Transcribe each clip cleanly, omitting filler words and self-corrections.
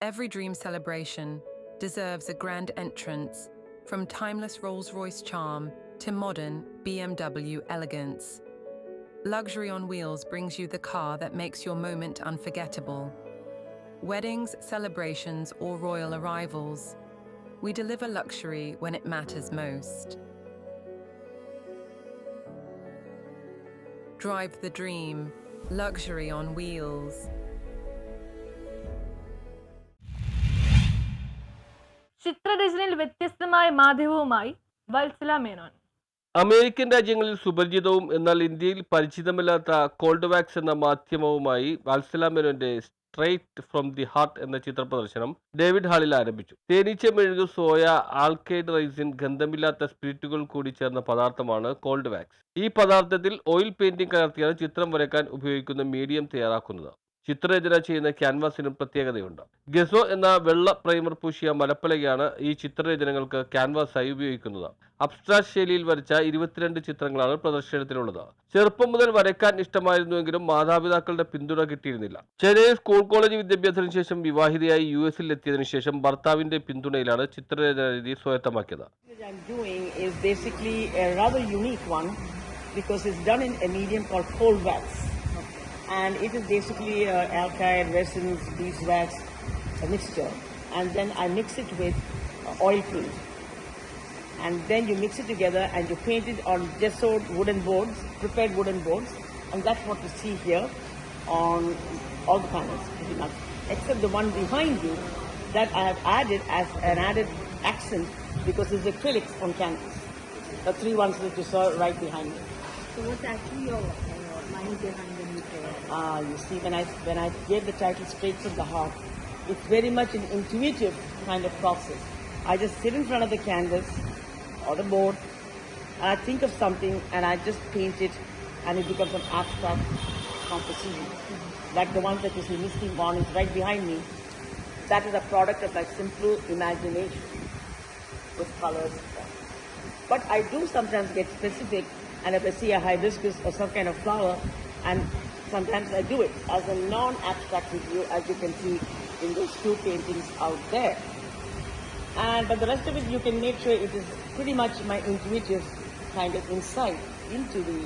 Every dream celebration deserves a grand entrance, from timeless Rolls-Royce charm to modern BMW elegance. Luxury on Wheels brings you the car that makes your moment unforgettable. Weddings, celebrations, or royal arrivals, we deliver luxury when it matters most. Drive the dream, luxury on wheels. ചിത്രരചനയിൽ വ്യത്യസ്തമായ മാധ്യമവുമായി Vatsala Menon. American രാജ്യങ്ങളിൽ സുപരിചിതവും എന്നാൽ ഇന്ത്യയിൽ പരിചിതമല്ലാത്ത called wax എന്ന മാധ്യമവുമായി വത്സല മേനോന്റെ straight from the heart എന്ന ചിത്ര പ്രദർശനം David ഹാളിൽ ആരംഭിച്ചു. തേനീച്ച മെഴുകു, സോയ, ആൽക്കൈഡ് റൈസിൻ, ഗന്ധമില്ലാത്ത സ്പിരിറ്റുകൾ കൂടി ചേർന്ന പദാർത്ഥമാണ് കോൾഡ് വാക്സ്. ഈ പദാർത്ഥത്തിൽ ഓയിൽ പെയിന്റിംഗ് കലർത്തിയാണ് ചിത്രം വരയ്ക്കാൻ ഉപയോഗിക്കുന്ന മീഡിയം തയ്യാറാക്കുന്നത്. ചിത്രരചന ചെയ്യുന്ന ക്യാൻവാസിനും പ്രത്യേകതയുണ്ട്. ഗസോ എന്ന വെള്ള പ്രൈമർ പൂശിയ മലപ്പലകയാണ് ഈ ചിത്രരചനകൾക്ക് ക്യാൻവാസായി ഉപയോഗിക്കുന്നത്. അബ്സ്ട്രാക്ട് ശൈലിയിൽ വരച്ച 22 ചിത്രങ്ങളാണ് പ്രദർശനത്തിലുള്ളത്. ചെറുപ്പം മുതൽ വരയ്ക്കാൻ ഇഷ്ടമായിരുന്നുവെങ്കിലും മാതാപിതാക്കളുടെ പിന്തുണ കിട്ടിയിരുന്നില്ല. ചെന്നൈയിൽ സ്കൂൾ കോളേജ് വിദ്യാഭ്യാസത്തിന് ശേഷം വിവാഹിതയായി US-ൽ എത്തിയതിനു ശേഷം ഭർത്താവിന്റെ പിന്തുണയിലാണ് ചിത്രരചന രീതി സ്വായത്തമാക്കിയത്. And it is basically alkyd, resins, beeswax, a mixture, and then I mix it with oil paint, and then you mix it together and you paint it on gessoed wooden boards, prepared wooden boards, and that's what you see here on all the panels pretty much, except the one behind you that I have added as an added accent because it's acrylics on canvas. The three ones that you saw right behind me. So what's actually your mind behind the new prayer? You see, when I gave the title Straight from the Heart, it's very much an intuitive kind of process. I just sit in front of the canvas or the board, and I think of something, and I just paint it, and it becomes an abstract composition. Like the ones that you see, Misty Mornings, right behind me. That is a product of my simple imagination with colors. But I do sometimes get specific, and if I see a hibiscus or some kind of flower, and sometimes I do it as a non-abstract review, as you can see in those two paintings out there. But the rest of it, you can make sure it is pretty much my intuitive kind of insight into the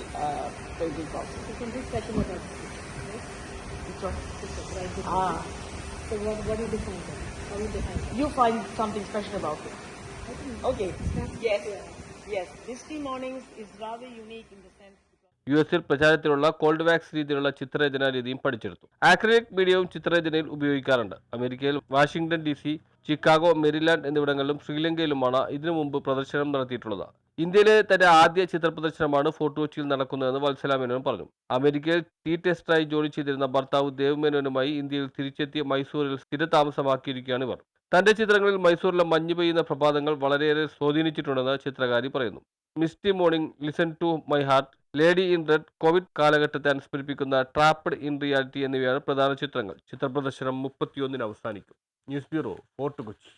painting process. So from this section what else? Right? Which one? This is right behind you. So what do you define that? How do you define that? You find something special about it. I think Okay. that's Yes. yeah. Yes. Misty Mornings is rather unique in the sense. US-ൽ പ്രചാരത്തിലുള്ള called wax രീതിയിലുള്ള ചിത്രരചനാ രീതിയും പഠിച്ചെടുത്തു. Acrylic മീഡിയവും ചിത്രരചനയിൽ ഉപയോഗിക്കാറുണ്ട്. അമേരിക്കയിൽ Washington DC, Chicago, Merryland എന്നിവിടങ്ങളിലും ശ്രീലങ്കയിലുമാണ് ഇതിനു മുമ്പ് പ്രദർശനം നടത്തിയിട്ടുള്ളത്. ഇന്ത്യയിലെ തന്റെ ആദ്യ ചിത്ര പ്രദർശനമാണ് ഫോർട്ട് കൊച്ചിയിൽ നടക്കുന്നതെന്ന് വത്സല മേനോൻ പറഞ്ഞു. അമേരിക്കയിൽ ടീ ടെസ്റ്ററായി ജോലി ചെയ്തിരുന്ന ഭർത്താവ് ദേവ് മേനോനുമായി ഇന്ത്യയിൽ തിരിച്ചെത്തിയ മൈസൂരിൽ സ്ഥിരതാമസമാക്കിയിരിക്കുകയാണ് ഇവർ. തന്റെ ചിത്രങ്ങളിൽ മൈസൂരിലെ മഞ്ഞ് പെയ്യുന്ന പ്രഭാതങ്ങൾ വളരെയേറെ സ്വാധീനിച്ചിട്ടുണ്ടെന്ന് ചിത്രകാരി പറയുന്നു. Misty morning, listen to my heart, lady in red, Covid കാലഘട്ടത്തെ അനുസ്മരിപ്പിക്കുന്ന ട്രാപ്ഡ് ഇൻ റിയാലിറ്റി എന്നിവയാണ് പ്രധാന ചിത്രങ്ങൾ. ചിത്രപ്രദർശനം 31-ന് അവസാനിക്കും. News bureau, fort Kochi.